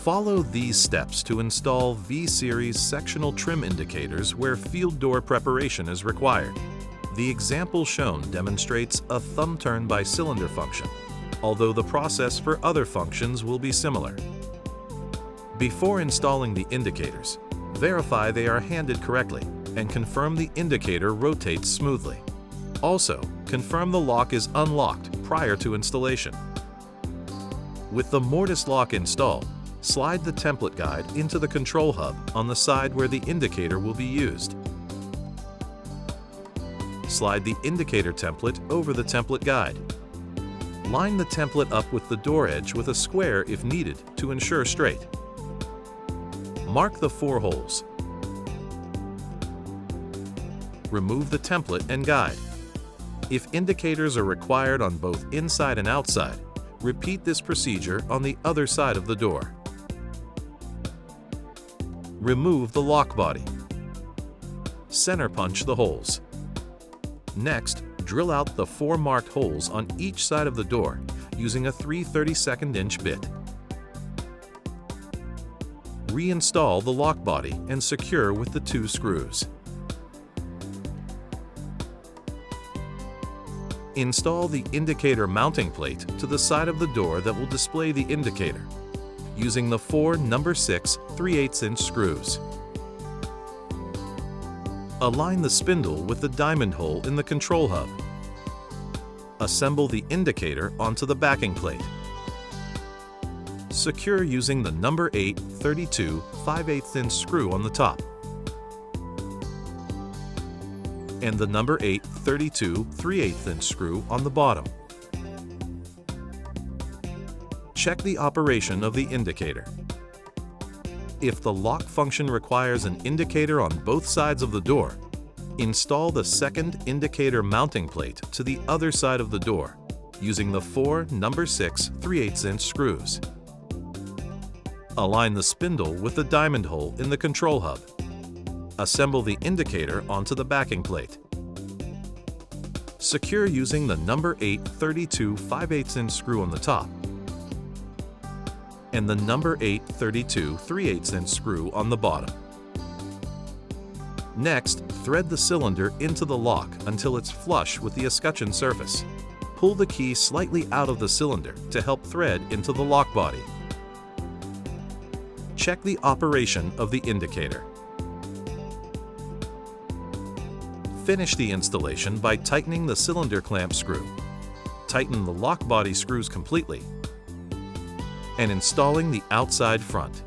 Follow these steps to install V-Series sectional trim indicators where field door preparation is required. The example shown demonstrates a thumb turn by cylinder function, although the process for other functions will be similar. Before installing the indicators, verify they are handed correctly and confirm the indicator rotates smoothly. Also, confirm the lock is unlocked prior to installation. With the mortise lock installed, slide the template guide into the control hub on the side where the indicator will be used. Slide the indicator template over the template guide. Line the template up with the door edge with a square if needed to ensure straight. Mark the 4 holes. Remove the template and guide. If indicators are required on both inside and outside, repeat this procedure on the other side of the door. Remove the lock body. Center punch the holes. Next, drill out the 4 marked holes on each side of the door using a 3/32 inch bit. Reinstall the lock body and secure with the 2 screws. Install the indicator mounting plate to the side of the door that will display the indicator, using the 4 number 6 3/8 inch screws. Align the spindle with the diamond hole in the control hub. Assemble the indicator onto the backing plate. Secure using the number 8 32 5/8 inch screw on the top and the number 8 32 3/8 inch screw on the bottom. Check the operation of the indicator. If the lock function requires an indicator on both sides of the door, install the second indicator mounting plate to the other side of the door using the 4 number 6 3/8 inch screws. Align the spindle with the diamond hole in the control hub. Assemble the indicator onto the backing plate. Secure using the number 8 32 5/8 inch screw on the top and the number 8 32 3/8 inch screw on the bottom. Next, thread the cylinder into the lock until it's flush with the escutcheon surface. Pull the key slightly out of the cylinder to help thread into the lock body. Check the operation of the indicator. Finish the installation by tightening the cylinder clamp screw. Tighten the lock body screws completely and installing the outside front.